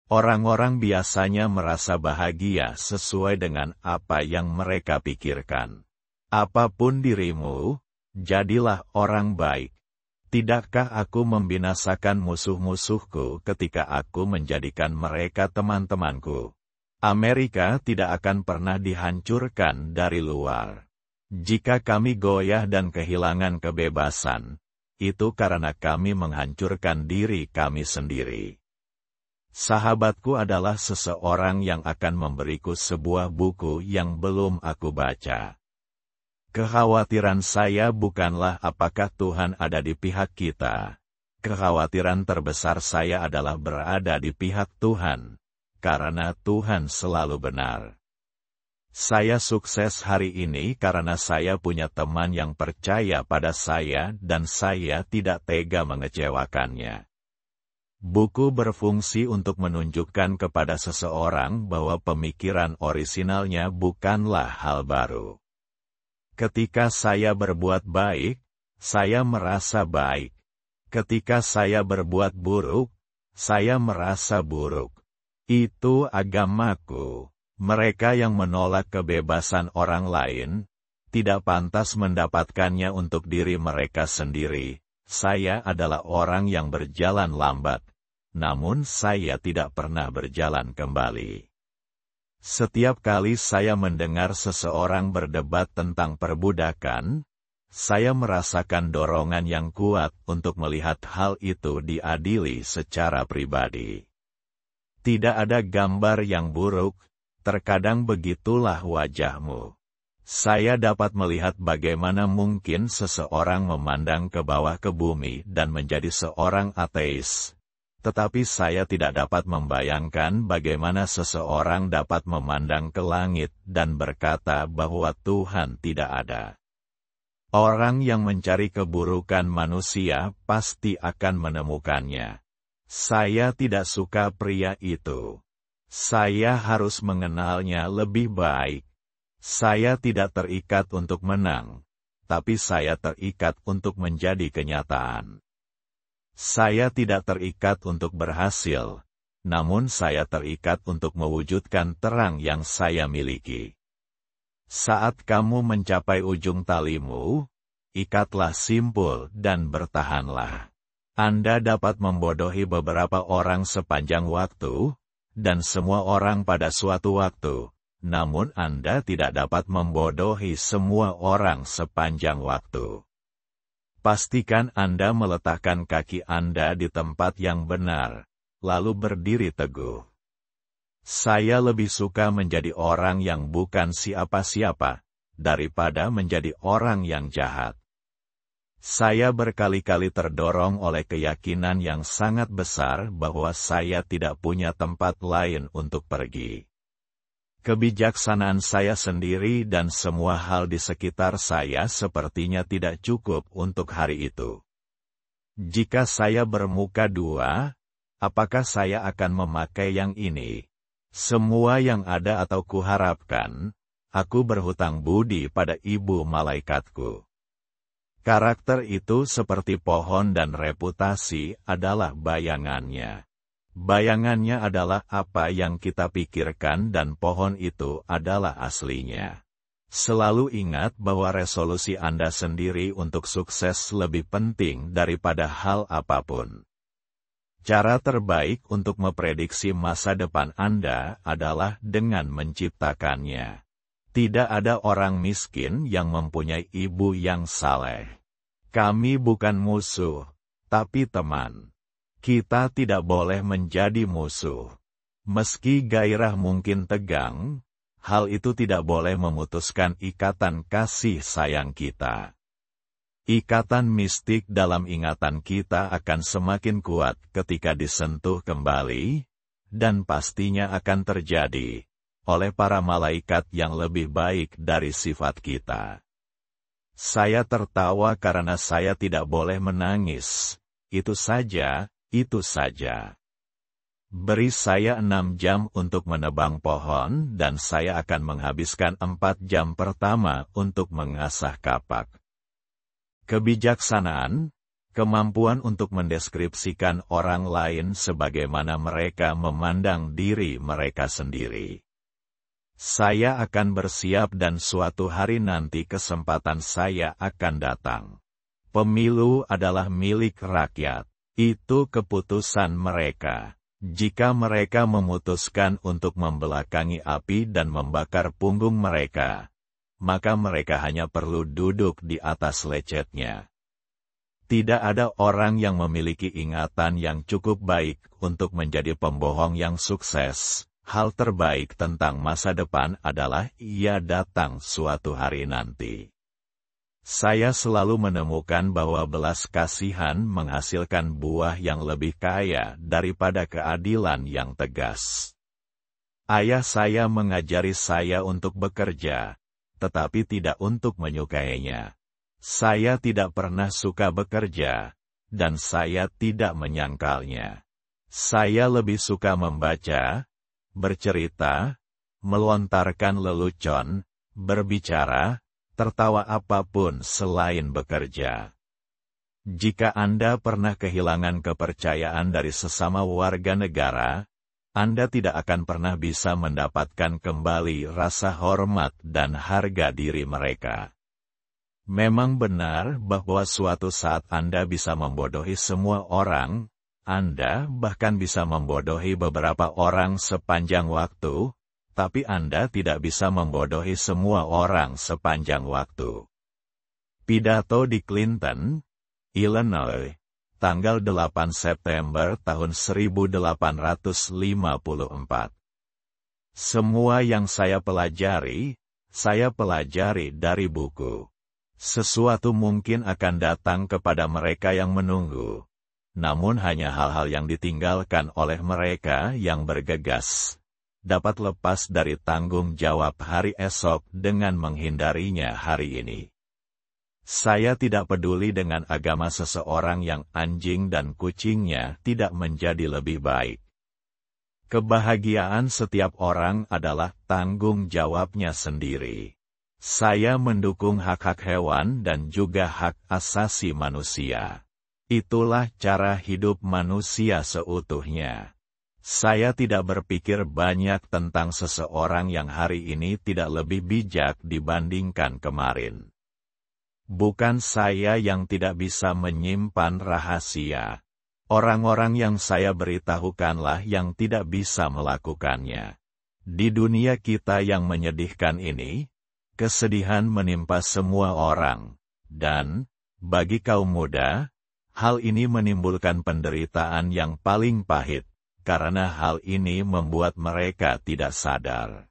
Orang-orang biasanya merasa bahagia sesuai dengan apa yang mereka pikirkan. Apapun dirimu, jadilah orang baik. Tidakkah aku membinasakan musuh-musuhku ketika aku menjadikan mereka teman-temanku? Amerika tidak akan pernah dihancurkan dari luar. Jika kami goyah dan kehilangan kebebasan, itu karena kami menghancurkan diri kami sendiri. Sahabatku adalah seseorang yang akan memberiku sebuah buku yang belum aku baca. Kekhawatiran saya bukanlah apakah Tuhan ada di pihak kita. Kekhawatiran terbesar saya adalah berada di pihak Tuhan, karena Tuhan selalu benar. Saya sukses hari ini karena saya punya teman yang percaya pada saya dan saya tidak tega mengecewakannya. Buku berfungsi untuk menunjukkan kepada seseorang bahwa pemikiran orisinalnya bukanlah hal baru. Ketika saya berbuat baik, saya merasa baik. Ketika saya berbuat buruk, saya merasa buruk. Itu agamaku. Mereka yang menolak kebebasan orang lain, tidak pantas mendapatkannya untuk diri mereka sendiri. Saya adalah orang yang berjalan lambat, namun saya tidak pernah berjalan kembali. Setiap kali saya mendengar seseorang berdebat tentang perbudakan, saya merasakan dorongan yang kuat untuk melihat hal itu diadili secara pribadi. Tidak ada gambar yang buruk, terkadang begitulah wajahmu. Saya dapat melihat bagaimana mungkin seseorang memandang ke bawah ke bumi dan menjadi seorang ateis. Tetapi saya tidak dapat membayangkan bagaimana seseorang dapat memandang ke langit dan berkata bahwa Tuhan tidak ada. Orang yang mencari keburukan manusia pasti akan menemukannya. Saya tidak suka pria itu. Saya harus mengenalnya lebih baik. Saya tidak terikat untuk menang, tapi saya terikat untuk menjadi kenyataan. Saya tidak terikat untuk berhasil, namun saya terikat untuk mewujudkan terang yang saya miliki. Saat kamu mencapai ujung talimu, ikatlah simpul dan bertahanlah. Anda dapat membodohi beberapa orang sepanjang waktu, dan semua orang pada suatu waktu. Namun Anda tidak dapat membodohi semua orang sepanjang waktu. Pastikan Anda meletakkan kaki Anda di tempat yang benar, lalu berdiri teguh. Saya lebih suka menjadi orang yang bukan siapa-siapa, daripada menjadi orang yang jahat. Saya berkali-kali terdorong oleh keyakinan yang sangat besar bahwa saya tidak punya tempat lain untuk pergi. Kebijaksanaan saya sendiri dan semua hal di sekitar saya sepertinya tidak cukup untuk hari itu. Jika saya bermuka dua, apakah saya akan memakai yang ini? Semua yang ada atau kuharapkan, aku berhutang budi pada ibu malaikatku. Karakter itu seperti pohon dan reputasi adalah bayangannya. Bayangannya adalah apa yang kita pikirkan dan pohon itu adalah aslinya. Selalu ingat bahwa resolusi Anda sendiri untuk sukses lebih penting daripada hal apapun. Cara terbaik untuk memprediksi masa depan Anda adalah dengan menciptakannya. Tidak ada orang miskin yang mempunyai ibu yang saleh. Kami bukan musuh, tapi teman. Kita tidak boleh menjadi musuh. Meski gairah mungkin tegang, hal itu tidak boleh memutuskan ikatan kasih sayang kita. Ikatan mistik dalam ingatan kita akan semakin kuat ketika disentuh kembali, dan pastinya akan terjadi oleh para malaikat yang lebih baik dari sifat kita. Saya tertawa karena saya tidak boleh menangis. Itu saja. Itu saja. Beri saya 6 jam untuk menebang pohon dan saya akan menghabiskan 4 jam pertama untuk mengasah kapak. Kebijaksanaan, kemampuan untuk mendeskripsikan orang lain sebagaimana mereka memandang diri mereka sendiri. Saya akan bersiap dan suatu hari nanti kesempatan saya akan datang. Pemilu adalah milik rakyat. Itu keputusan mereka. Jika mereka memutuskan untuk membelakangi api dan membakar punggung mereka, maka mereka hanya perlu duduk di atas lecetnya. Tidak ada orang yang memiliki ingatan yang cukup baik untuk menjadi pembohong yang sukses. Hal terbaik tentang masa depan adalah ia datang suatu hari nanti. Saya selalu menemukan bahwa belas kasihan menghasilkan buah yang lebih kaya daripada keadilan yang tegas. Ayah saya mengajari saya untuk bekerja, tetapi tidak untuk menyukainya. Saya tidak pernah suka bekerja, dan saya tidak menyangkalnya. Saya lebih suka membaca, bercerita, melontarkan lelucon, berbicara, tertawa apapun selain bekerja. Jika Anda pernah kehilangan kepercayaan dari sesama warga negara, Anda tidak akan pernah bisa mendapatkan kembali rasa hormat dan harga diri mereka. Memang benar bahwa suatu saat Anda bisa membodohi semua orang, Anda bahkan bisa membodohi beberapa orang sepanjang waktu, tapi Anda tidak bisa membodohi semua orang sepanjang waktu. Pidato di Clinton, Illinois, tanggal 8 September tahun 1854. Semua yang saya pelajari dari buku. Sesuatu mungkin akan datang kepada mereka yang menunggu, namun hanya hal-hal yang ditinggalkan oleh mereka yang bergegas dapat lepas dari tanggung jawab hari esok dengan menghindarinya hari ini. Saya tidak peduli dengan agama seseorang yang anjing dan kucingnya tidak menjadi lebih baik. Kebahagiaan setiap orang adalah tanggung jawabnya sendiri. Saya mendukung hak-hak hewan dan juga hak asasi manusia. Itulah cara hidup manusia seutuhnya. Saya tidak berpikir banyak tentang seseorang yang hari ini tidak lebih bijak dibandingkan kemarin. Bukan saya yang tidak bisa menyimpan rahasia. Orang-orang yang saya beritahukanlah yang tidak bisa melakukannya. Di dunia kita yang menyedihkan ini, kesedihan menimpa semua orang, dan, bagi kaum muda, hal ini menimbulkan penderitaan yang paling pahit. Karena hal ini membuat mereka tidak sadar.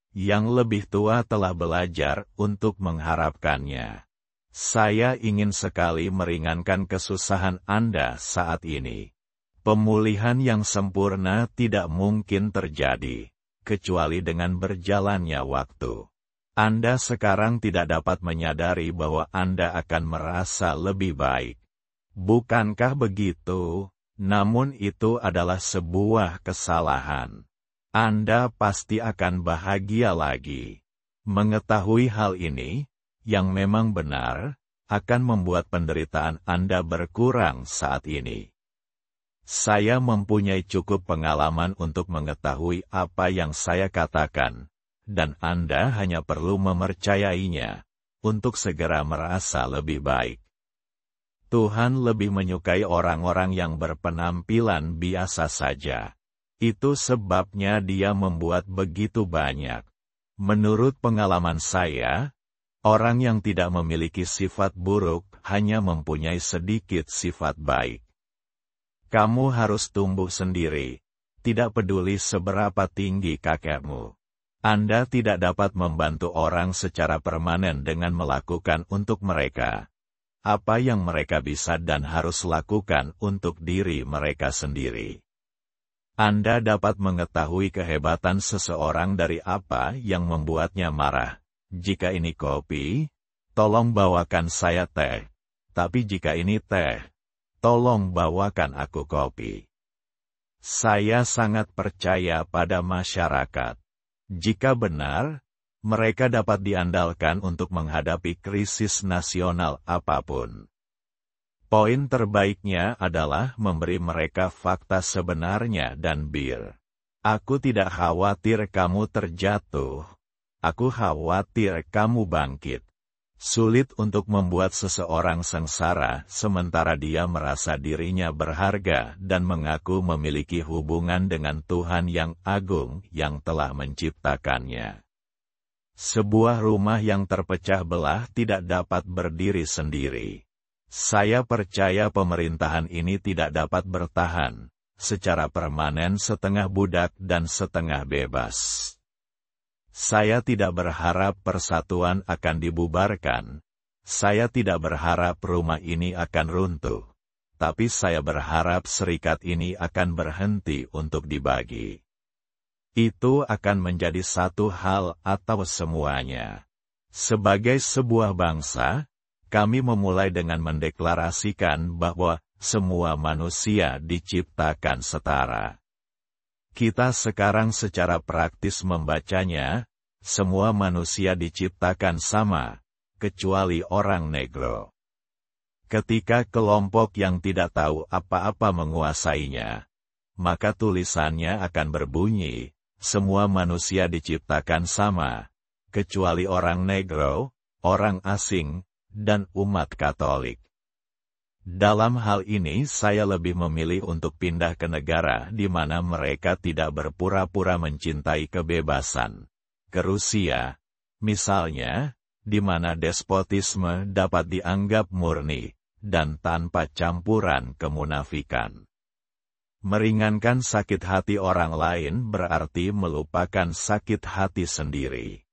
Yang lebih tua telah belajar untuk mengharapkannya. Saya ingin sekali meringankan kesusahan Anda saat ini. Pemulihan yang sempurna tidak mungkin terjadi, kecuali dengan berjalannya waktu. Anda sekarang tidak dapat menyadari bahwa Anda akan merasa lebih baik. Bukankah begitu? Namun itu adalah sebuah kesalahan. Anda pasti akan bahagia lagi. Mengetahui hal ini, yang memang benar, akan membuat penderitaan Anda berkurang saat ini. Saya mempunyai cukup pengalaman untuk mengetahui apa yang saya katakan, dan Anda hanya perlu mempercayainya, untuk segera merasa lebih baik. Tuhan lebih menyukai orang-orang yang berpenampilan biasa saja. Itu sebabnya Dia membuat begitu banyak. Menurut pengalaman saya, orang yang tidak memiliki sifat buruk hanya mempunyai sedikit sifat baik. Kamu harus tumbuh sendiri, tidak peduli seberapa tinggi kakekmu. Anda tidak dapat membantu orang secara permanen dengan melakukan untuk mereka apa yang mereka bisa dan harus lakukan untuk diri mereka sendiri. Anda dapat mengetahui kehebatan seseorang dari apa yang membuatnya marah. Jika ini kopi, tolong bawakan saya teh. Tapi jika ini teh, tolong bawakan aku kopi. Saya sangat percaya pada masyarakat. Jika benar, mereka dapat diandalkan untuk menghadapi krisis nasional apapun. Poin terbaiknya adalah memberi mereka fakta sebenarnya dan bir. Aku tidak khawatir kamu terjatuh. Aku khawatir kamu bangkit. Sulit untuk membuat seseorang sengsara sementara dia merasa dirinya berharga dan mengaku memiliki hubungan dengan Tuhan yang agung yang telah menciptakannya. Sebuah rumah yang terpecah belah tidak dapat berdiri sendiri. Saya percaya pemerintahan ini tidak dapat bertahan secara permanen setengah budak dan setengah bebas. Saya tidak berharap persatuan akan dibubarkan. Saya tidak berharap rumah ini akan runtuh. Tapi saya berharap serikat ini akan berhenti untuk dibagi. Itu akan menjadi satu hal atau semuanya. Sebagai sebuah bangsa, kami memulai dengan mendeklarasikan bahwa semua manusia diciptakan setara. Kita sekarang secara praktis membacanya, semua manusia diciptakan sama, kecuali orang negro. Ketika kelompok yang tidak tahu apa-apa menguasainya, maka tulisannya akan berbunyi, semua manusia diciptakan sama, kecuali orang negro, orang asing, dan umat Katolik. Dalam hal ini saya lebih memilih untuk pindah ke negara di mana mereka tidak berpura-pura mencintai kebebasan. Ke Rusia, misalnya, di mana despotisme dapat dianggap murni dan tanpa campuran kemunafikan. Meringankan sakit hati orang lain berarti melupakan sakit hati sendiri.